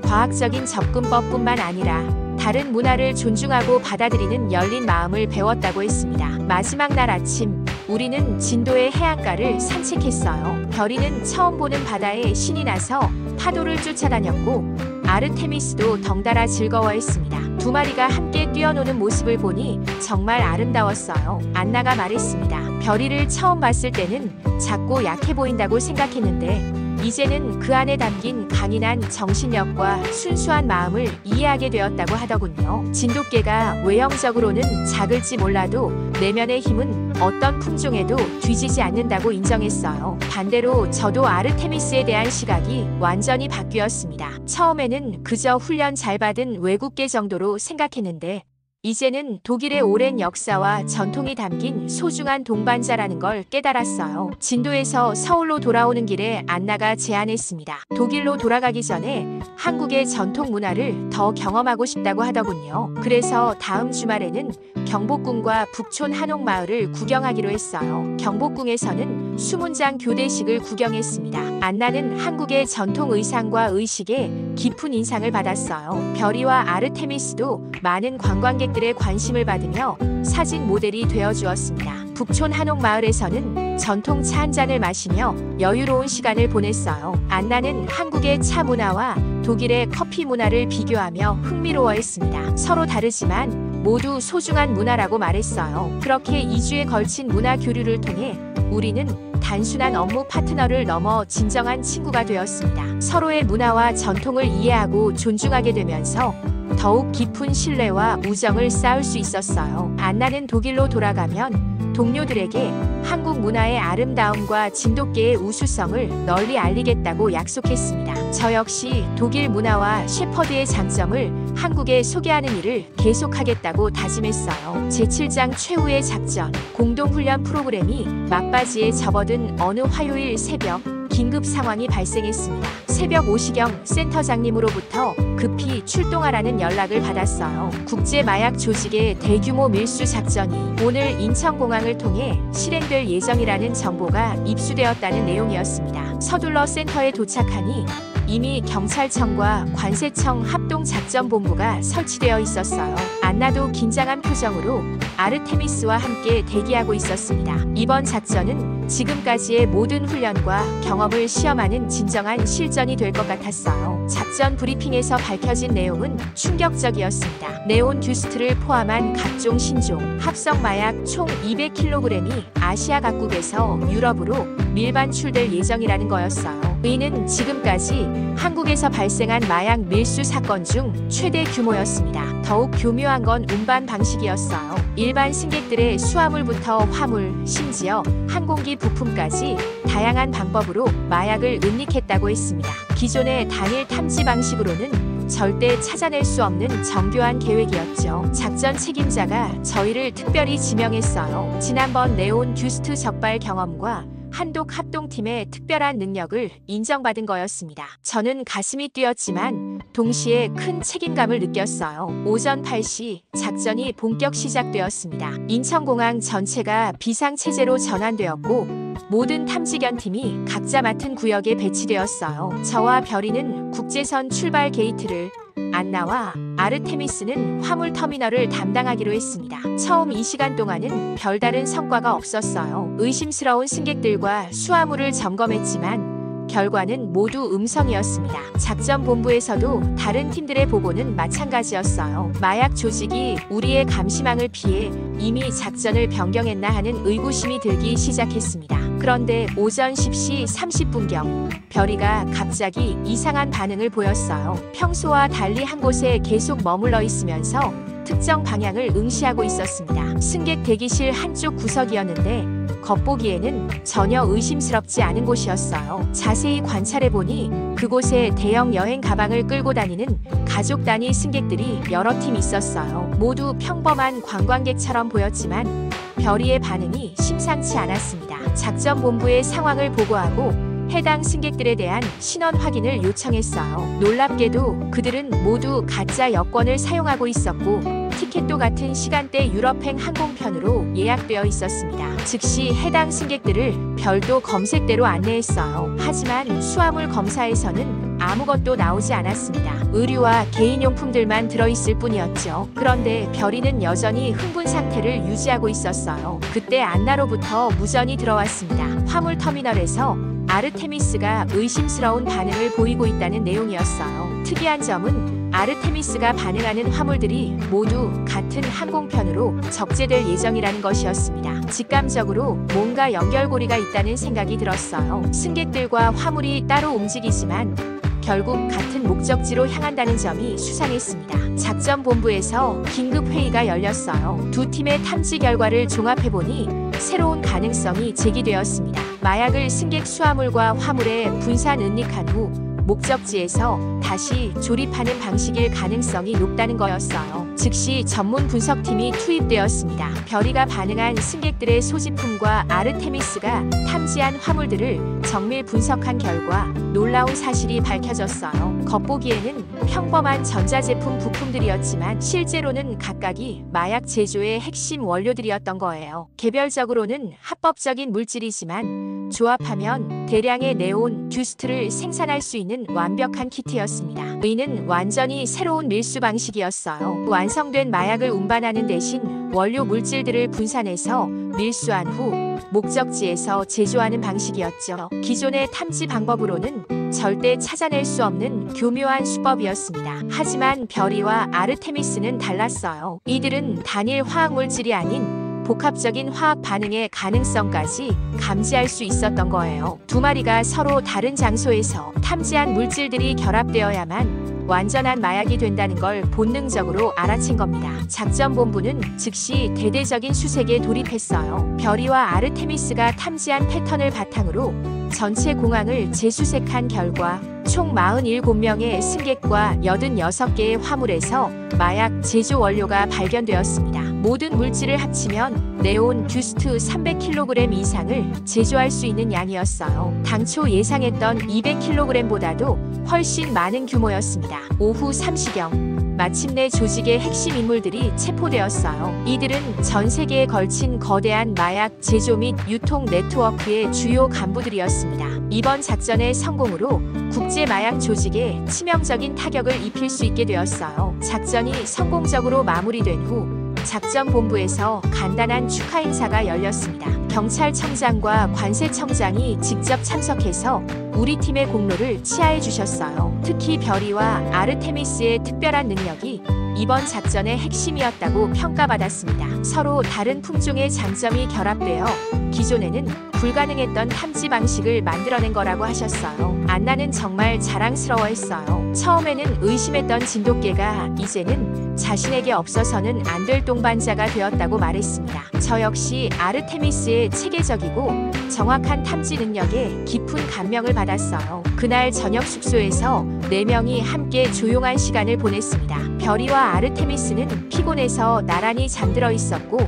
A: 과학적인 접근법뿐만 아니라 다른 문화를 존중하고 받아들이는 열린 마음을 배웠다고 했습니다. 마지막 날 아침, 우리는 진도의 해안가를 산책했어요. 별이는 처음 보는 바다에 신이 나서 파도를 쫓아다녔고 아르테미스도 덩달아 즐거워했습니다. 두 마리가 함께 뛰어노는 모습을 보니 정말 아름다웠어요. 안나가 말했습니다. 별이를 처음 봤을 때는 작고 약해 보인다고 생각했는데 이제는 그 안에 담긴 강인한 정신력과 순수한 마음을 이해하게 되었다고 하더군요. 진돗개가 외형적으로는 작을지 몰라도 내면의 힘은 어떤 품종에도 뒤지지 않는다고 인정했어요. 반대로 저도 아르테미스에 대한 시각이 완전히 바뀌었습니다. 처음에는 그저 훈련 잘 받은 외국계 정도로 생각했는데 이제는 독일의 오랜 역사와 전통이 담긴 소중한 동반자라는 걸 깨달았어요. 진도에서 서울로 돌아오는 길에 안나가 제안했습니다. 독일로 돌아가기 전에 한국의 전통 문화를 더 경험하고 싶다고 하더군요. 그래서 다음 주말에는 경복궁과 북촌 한옥마을을 구경하기로 했어요. 경복궁에서는 수문장 교대식을 구경했습니다. 안나는 한국의 전통 의상과 의식에 깊은 인상을 받았어요. 별이와 아르테미스도 많은 관광객들의 관심을 받으며 사진 모델이 되어주었습니다. 북촌 한옥마을에서는 전통 차 한 잔을 마시며 여유로운 시간을 보냈어요. 안나는 한국의 차 문화와 독일의 커피 문화를 비교하며 흥미로워했습니다. 서로 다르지만 모두 소중한 문화라고 말했어요. 그렇게 2주에 걸친 문화 교류를 통해 우리는 단순한 업무 파트너를 넘어 진정한 친구가 되었습니다. 서로의 문화와 전통을 이해하고 존중하게 되면서 더욱 깊은 신뢰와 우정을 쌓을 수 있었어요. 안나는 독일로 돌아가면 동료들에게 한국 문화의 아름다움과 진돗개의 우수성을 널리 알리겠다고 약속했습니다. 저 역시 독일 문화와 셰퍼드의 장점을 한국에 소개하는 일을 계속하겠다고 다짐했어요. 제7장 최후의 작전, 공동훈련 프로그램이 막바지에 접어든 어느 화요일 새벽, 긴급 상황이 발생했습니다. 새벽 5시경 센터장님으로부터 급히 출동하라는 연락을 받았어요. 국제마약 조직의 대규모 밀수 작전이 오늘 인천공항을 통해 실행될 예정이라는 정보가 입수되었다는 내용이었습니다. 서둘러 센터에 도착하니 이미 경찰청과 관세청 합동작전본부가 설치되어 있었어요. 안나도 긴장한 표정으로 아르테미스와 함께 대기하고 있었습니다. 이번 작전은 지금까지의 모든 훈련과 경험을 시험하는 진정한 실전이 될 것 같았어요. 작전 브리핑에서 밝혀진 내용은 충격적이었습니다. 네온 듀스트를 포함한 각종 신종, 합성 마약 총 200kg이 아시아 각국에서 유럽으로 밀반출될 예정이라는 거였어요. 이는 지금까지 한국에서 발생한 마약 밀수 사건 중 최대 규모였습니다. 더욱 교묘한 건 운반 방식이었어요. 일반 승객들의 수화물부터 화물, 심지어 항공기 부품까지 다양한 방법으로 마약을 은닉했다고 했습니다. 기존의 단일 탐지 방식으로는 절대 찾아낼 수 없는 정교한 계획이었죠. 작전 책임자가 저희를 특별히 지명했어요. 지난번 네온 듀스트 적발 경험과 한독 합동팀의 특별한 능력을 인정받은 거였습니다. 저는 가슴이 뛰었지만 동시에 큰 책임감을 느꼈어요. 오전 8시 작전이 본격 시작되었습니다. 인천공항 전체가 비상체제로 전환되었고 모든 탐지견팀이 각자 맡은 구역에 배치되었어요. 저와 별이는 국제선 출발 게이트를, 안나와 아르테미스는 화물터미널을 담당하기로 했습니다. 처음 이 시간 동안은 별다른 성과가 없었어요. 의심스러운 승객들과 수화물을 점검했지만 결과는 모두 음성이었습니다. 작전본부에서도 다른 팀들의 보고는 마찬가지였어요. 마약 조직이 우리의 감시망을 피해 이미 작전을 변경했나 하는 의구심이 들기 시작했습니다. 그런데 오전 10시 30분경 별이가 갑자기 이상한 반응을 보였어요. 평소와 달리 한 곳에 계속 머물러 있으면서 특정 방향을 응시하고 있었습니다. 승객 대기실 한쪽 구석이었는데 겉보기에는 전혀 의심스럽지 않은 곳이었어요. 자세히 관찰해보니 그곳에 대형 여행 가방을 끌고 다니는 가족 단위 승객들이 여러 팀 있었어요. 모두 평범한 관광객처럼 보였지만 별이의 반응이 심상치 않았습니다. 작전본부에 상황을 보고하고 해당 승객들에 대한 신원 확인을 요청했어요. 놀랍게도 그들은 모두 가짜 여권을 사용하고 있었고 티켓 티켓도 같은 시간대 유럽행 항공편으로 예약되어 있었습니다. 즉시 해당 승객들을 별도 검색대로 안내했어요. 하지만 수화물 검사에서는 아무것도 나오지 않았습니다. 의류와 개인용품들만 들어있을 뿐이었죠. 그런데 별이는 여전히 흥분 상태를 유지하고 있었어요. 그때 안나로부터 무전이 들어왔습니다. 화물터미널에서 아르테미스가 의심스러운 반응을 보이고 있다는 내용이었어요. 특이한 점은 아르테미스가 반응하는 화물들이 모두 같은 항공편으로 적재될 예정이라는 것이었습니다. 직감적으로 뭔가 연결고리가 있다는 생각이 들었어요. 승객들과 화물이 따로 움직이지만 결국 같은 목적지로 향한다는 점이 수상했습니다. 작전본부에서 긴급회의가 열렸어요. 두 팀의 탐지 결과를 종합해보니 새로운 가능성이 제기되었습니다. 마약을 승객 수화물과 화물에 분산 은닉한 후 목적지에서 다시 조립하는 방식일 가능성이 높다는 거였어요. 즉시 전문 분석팀이 투입되었습니다. 별이가 반응한 승객들의 소지품과 아르테미스가 탐지한 화물들을 정밀 분석한 결과 놀라운 사실이 밝혀졌어요. 겉보기에는 평범한 전자제품 부품들이었지만 실제로는 각각이 마약 제조의 핵심 원료들이었던 거예요. 개별적으로는 합법적인 물질이지만 조합하면 대량의 네온 듀스트를 생산할 수 있는 완벽한 키트였습니다. 이는 완전히 새로운 밀수 방식이었어요. 완성된 마약을 운반하는 대신 원료 물질들을 분산해서 밀수한 후 목적지에서 제조하는 방식이었죠. 기존의 탐지 방법으로는 절대 찾아낼 수 없는 교묘한 수법이었습니다. 하지만 별이와 아르테미스는 달랐어요. 이들은 단일 화학물질이 아닌 복합적인 화학 반응의 가능성까지 감지할 수 있었던 거예요. 두 마리가 서로 다른 장소에서 탐지한 물질들이 결합되어야만 완전한 마약이 된다는 걸 본능적으로 알아챈 겁니다. 작전본부는 즉시 대대적인 수색에 돌입했어요. 별이와 아르테미스가 탐지한 패턴을 바탕으로 전체 공항을 재수색한 결과 총 47명의 승객과 86개의 화물에서 마약 제조 원료가 발견되었습니다. 모든 물질을 합치면 네온 듀스트 300kg 이상을 제조할 수 있는 양이었어요. 당초 예상했던 200kg보다도 훨씬 많은 규모였습니다. 오후 3시경 마침내 조직의 핵심 인물들이 체포되었어요. 이들은 전 세계에 걸친 거대한 마약 제조 및 유통 네트워크의 주요 간부들이었습니다. 이번 작전의 성공으로 국제 마약 조직에 치명적인 타격을 입힐 수 있게 되었어요. 작전이 성공적으로 마무리된 후 작전본부에서 간단한 축하 행사가 열렸습니다. 경찰청장과 관세청장이 직접 참석해서 우리 팀의 공로를 치하해 주셨어요. 특히 별이와 아르테미스의 특별한 능력이 이번 작전의 핵심이었다고 평가받았습니다. 서로 다른 품종의 장점이 결합되어 기존에는 불가능했던 탐지 방식을 만들어낸 거라고 하셨어요. 안나는 정말 자랑스러워했어요. 처음에는 의심했던 진돗개가 이제는 자신에게 없어서는 안 될 동반자가 되었다고 말했습니다. 저 역시 아르테미스의 체계적이고 정확한 탐지 능력에 깊은 감명을 받았어요. 그날 저녁 숙소에서 4명이 함께 조용한 시간을 보냈습니다. 별이와 아르테미스는 피곤해서 나란히 잠들어 있었고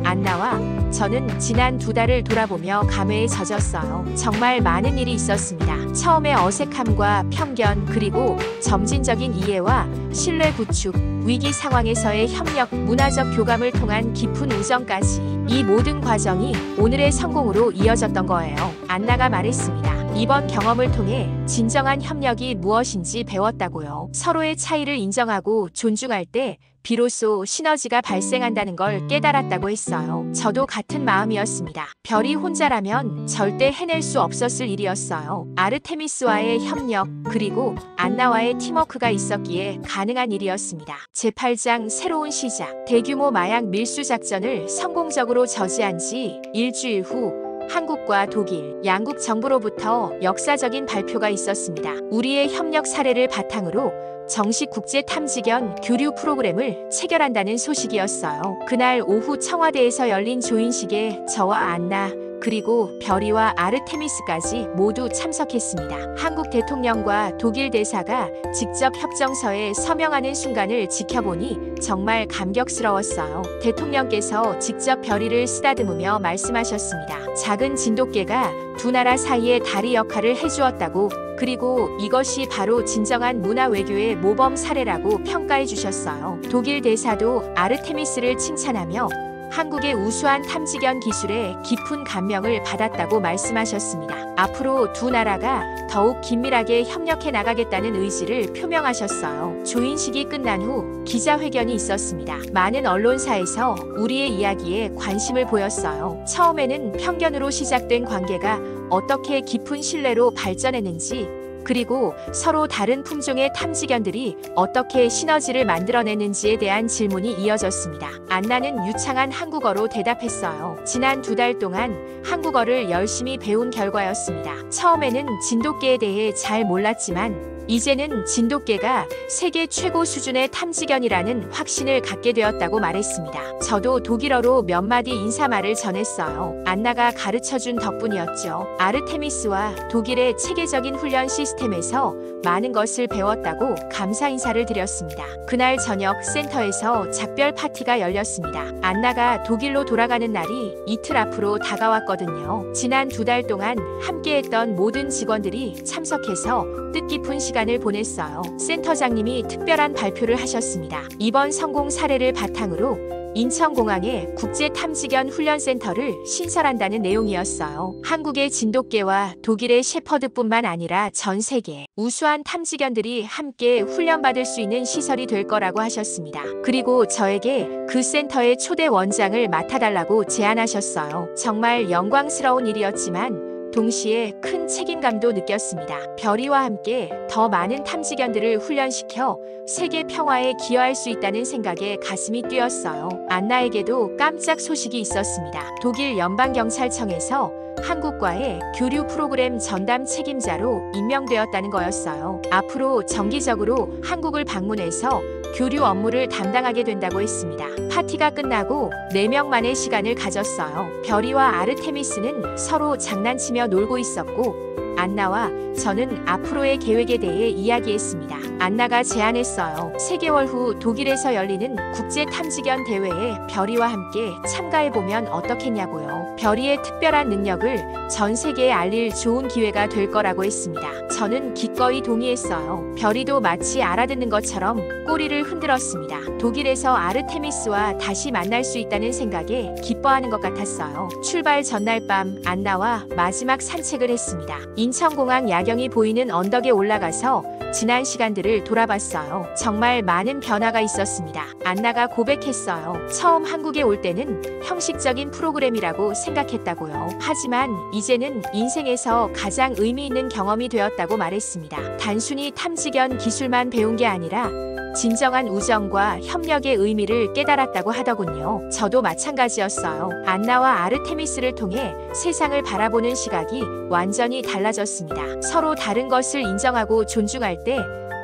A: 안나와 저는 지난 2달을 돌아보며 감회에 젖었어요. 정말 많은 일이 있었습니다. 처음에 어색함과 편견, 그리고 점진적인 이해와 신뢰 구축, 위기 상황에서의 협력, 문화적 교감을 통한 깊은 우정까지 이 모든 과정이 오늘의 성공으로 이어졌던 거예요. 안나가 말했습니다. 이번 경험을 통해 진정한 협력이 무엇인지 배웠다고요. 서로의 차이를 인정하고 존중할 때 비로소 시너지가 발생한다는 걸 깨달았다고 했어요. 저도 같은 마음이었습니다. 별이 혼자라면 절대 해낼 수 없었을 일이었어요. 아르테미스와의 협력, 그리고 안나와의 팀워크가 있었기에 가능한 일이었습니다. 제8장 새로운 시작. 대규모 마약 밀수 작전을 성공적으로 저지한 지 일주일 후 한국과 독일, 양국 정부로부터 역사적인 발표가 있었습니다. 우리의 협력 사례를 바탕으로 정식 국제 탐지견 교류 프로그램을 체결한다는 소식이었어요. 그날 오후 청와대에서 열린 조인식에 저와 안나, 그리고 별이와 아르테미스까지 모두 참석했습니다. 한국 대통령과 독일 대사가 직접 협정서에 서명하는 순간을 지켜보니 정말 감격스러웠어요. 대통령께서 직접 별이를 쓰다듬으며 말씀하셨습니다. 작은 진돗개가 두 나라 사이의 다리 역할을 해주었다고, 그리고 이것이 바로 진정한 문화 외교의 모범 사례라고 평가해 주셨어요. 독일 대사도 아르테미스를 칭찬하며 한국의 우수한 탐지견 기술에 깊은 감명을 받았다고 말씀하셨습니다. 앞으로 두 나라가 더욱 긴밀하게 협력해 나가겠다는 의지를 표명하셨어요. 조인식이 끝난 후 기자회견이 있었습니다. 많은 언론사에서 우리의 이야기에 관심을 보였어요. 처음에는 편견으로 시작된 관계가 어떻게 깊은 신뢰로 발전했는지, 그리고 서로 다른 품종의 탐지견들이 어떻게 시너지를 만들어내는지에 대한 질문이 이어졌습니다. 안나는 유창한 한국어로 대답했어요. 지난 2달 동안 한국어를 열심히 배운 결과였습니다. 처음에는 진돗개에 대해 잘 몰랐지만 이제는 진돗개가 세계 최고 수준의 탐지견이라는 확신을 갖게 되었다고 말했습니다. 저도 독일어로 몇 마디 인사말을 전했어요. 안나가 가르쳐준 덕분이었죠. 아르테미스와 독일의 체계적인 훈련 시스템에서 많은 것을 배웠다고 감사 인사를 드렸습니다. 그날 저녁 센터에서 작별 파티가 열렸습니다. 안나가 독일로 돌아가는 날이 이틀 앞으로 다가왔거든요. 지난 2달 동안 함께했던 모든 직원들이 참석해서 뜻깊은 시간을 보냈어요. 센터장님이 특별한 발표를 하셨습니다. 이번 성공 사례를 바탕으로 인천공항에 국제탐지견 훈련센터를 신설한다는 내용이었어요. 한국의 진돗개와 독일의 셰퍼드뿐만 아니라 전 세계 우수한 탐지견들이 함께 훈련받을 수 있는 시설이 될 거라고 하셨습니다. 그리고 저에게 그 센터의 초대 원장을 맡아달라고 제안하셨어요. 정말 영광스러운 일이었지만 동시에 큰 책임감도 느꼈습니다. 별이와 함께 더 많은 탐지견들을 훈련시켜 세계 평화에 기여할 수 있다는 생각에 가슴이 뛰었어요. 안나에게도 깜짝 소식이 있었습니다. 독일 연방경찰청에서 한국과의 교류 프로그램 전담 책임자로 임명되었다는 거였어요. 앞으로 정기적으로 한국을 방문해서 교류 업무를 담당하게 된다고 했습니다. 파티가 끝나고 4명만의 시간을 가졌어요. 별이와 아르테미스는 서로 장난치며 놀고 있었고 안나와 저는 앞으로의 계획에 대해 이야기했습니다. 안나가 제안했어요. 3개월 후 독일에서 열리는 국제탐지견 대회에 별이와 함께 참가해보면 어떻겠냐고요. 별이의 특별한 능력을 전 세계에 알릴 좋은 기회가 될 거라고 했습니다. 저는 기꺼이 동의했어요. 별이도 마치 알아듣는 것처럼 꼬리를 흔들었습니다. 독일에서 아르테미스와 다시 만날 수 있다는 생각에 기뻐하는 것 같았어요. 출발 전날 밤 안나와 마지막 산책을 했습니다. 인천공항 야경이 보이는 언덕에 올라가서 지난 시간들을 돌아봤어요. 정말 많은 변화가 있었습니다. 안나가 고백했어요. 처음 한국에 올 때는 형식적인 프로그램이라고 생각했다고요. 하지만 이제는 인생에서 가장 의미 있는 경험이 되었다고 말했습니다. 단순히 탐지견 기술만 배운 게 아니라 진정한 우정과 협력의 의미를 깨달았다고 하더군요. 저도 마찬가지였어요. 안나와 아르테미스를 통해 세상을 바라보는 시각이 완전히 달라졌습니다. 서로 다른 것을 인정하고 존중할 때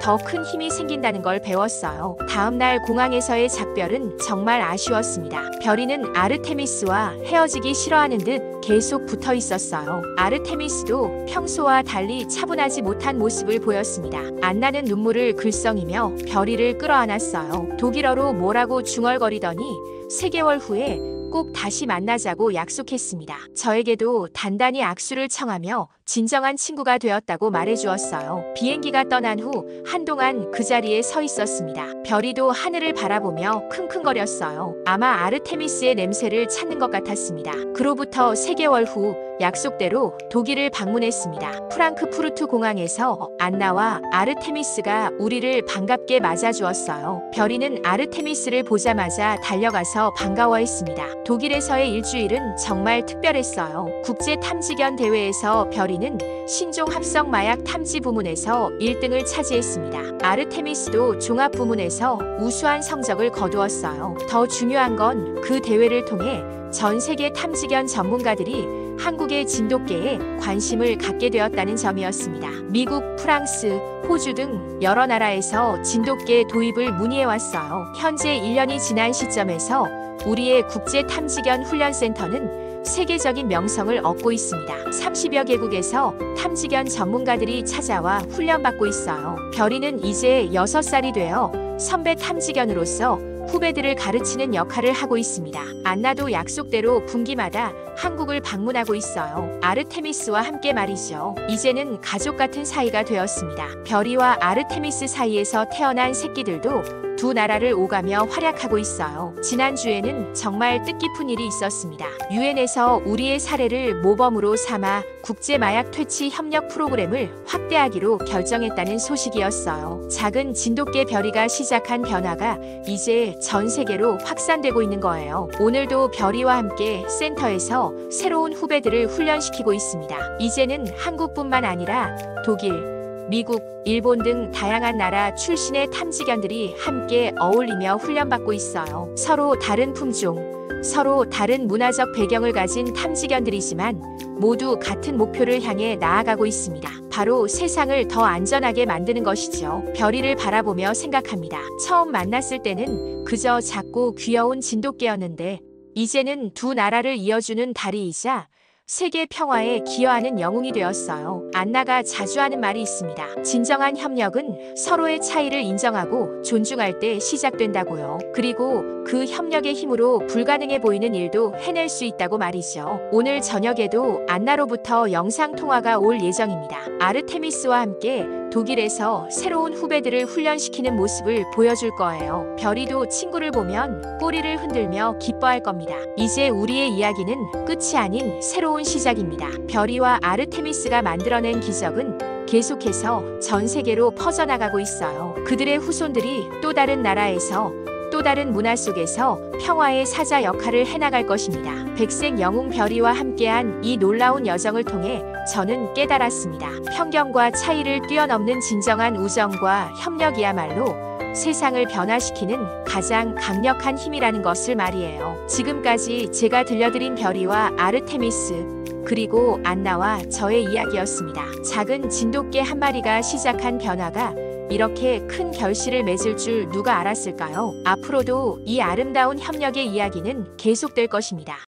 A: 더 큰 힘이 생긴다는 걸 배웠어요. 다음 날 공항에서의 작별은 정말 아쉬웠습니다. 별이는 아르테미스와 헤어지기 싫어하는 듯 계속 붙어 있었어요. 아르테미스도 평소와 달리 차분하지 못한 모습을 보였습니다. 안나는 눈물을 글썽이며 별이를 끌어안았어요. 독일어로 뭐라고 중얼거리더니 3개월 후에 꼭 다시 만나자고 약속했습니다. 저에게도 단단히 악수를 청하며 진정한 친구가 되었다고 말해주었어요. 비행기가 떠난 후 한동안 그 자리에 서 있었습니다. 별이도 하늘을 바라보며 킁킁거렸어요. 아마 아르테미스의 냄새를 찾는 것 같았습니다. 그로부터 3개월 후 약속대로 독일을 방문했습니다. 프랑크푸르트 공항에서 안나와 아르테미스가 우리를 반갑게 맞아주었어요. 별이는 아르테미스를 보자마자 달려가서 반가워했습니다. 독일에서의 일주일은 정말 특별했어요. 국제탐지견 대회에서 별이는 신종 합성 마약 탐지 부문에서 1등을 차지했습니다. 아르테미스도 종합 부문에서 우수한 성적을 거두었어요. 더 중요한 건 그 대회를 통해 전 세계 탐지견 전문가들이 한국의 진돗개에 관심을 갖게 되었다는 점이었습니다. 미국, 프랑스, 호주 등 여러 나라에서 진돗개 도입을 문의해왔어요. 현재 1년이 지난 시점에서 우리의 국제탐지견 훈련센터는 세계적인 명성을 얻고 있습니다. 30여 개국에서 탐지견 전문가들이 찾아와 훈련받고 있어요. 별이는 이제 6살이 되어 선배 탐지견으로서 후배들을 가르치는 역할을 하고 있습니다. 안나도 약속대로 분기마다 한국을 방문하고 있어요. 아르테미스와 함께 말이죠. 이제는 가족 같은 사이가 되었습니다. 별이와 아르테미스 사이에서 태어난 새끼들도 두 나라를 오가며 활약하고 있어요. 지난주에는 정말 뜻깊은 일이 있었습니다. 유엔에서 우리의 사례를 모범으로 삼아 국제마약 퇴치 협력 프로그램을 확대하기로 결정했다는 소식이었어요. 작은 진돗개 별이가 시작한 변화가 이제 전 세계로 확산되고 있는 거예요. 오늘도 별이와 함께 센터에서 새로운 후배들을 훈련시키고 있습니다. 이제는 한국뿐만 아니라 독일, 미국, 일본 등 다양한 나라 출신의 탐지견들이 함께 어울리며 훈련받고 있어요. 서로 다른 품종, 서로 다른 문화적 배경을 가진 탐지견들이지만 모두 같은 목표를 향해 나아가고 있습니다. 바로 세상을 더 안전하게 만드는 것이죠. 별이를 바라보며 생각합니다. 처음 만났을 때는 그저 작고 귀여운 진돗개였는데 이제는 두 나라를 이어주는 다리이자 세계 평화에 기여하는 영웅이 되었어요. 안나가 자주 하는 말이 있습니다. 진정한 협력은 서로의 차이를 인정하고 존중할 때 시작된다고요. 그리고 그 협력의 힘으로 불가능해 보이는 일도 해낼 수 있다고 말이죠. 오늘 저녁에도 안나로부터 영상통화가 올 예정입니다. 아르테미스와 함께 독일에서 새로운 후배들을 훈련시키는 모습을 보여줄 거예요. 별이도 친구를 보면 꼬리를 흔들며 기뻐할 겁니다. 이제 우리의 이야기는 끝이 아닌 새로운 시작입니다. 별이와 아르테미스가 만들어낸 기적은 계속해서 전 세계로 퍼져나가고 있어요. 그들의 후손들이 또 다른 나라에서 또 다른 문화 속에서 평화의 사자 역할을 해나갈 것입니다. 백색 영웅 별이와 함께한 이 놀라운 여정을 통해 저는 깨달았습니다. 편견과 차이를 뛰어넘는 진정한 우정과 협력이야말로 세상을 변화시키는 가장 강력한 힘이라는 것을 말이에요. 지금까지 제가 들려드린 별이와 아르테미스 그리고 안나와 저의 이야기였습니다. 작은 진돗개 한 마리가 시작한 변화가 이렇게 큰 결실을 맺을 줄 누가 알았을까요? 앞으로도 이 아름다운 협력의 이야기는 계속될 것입니다.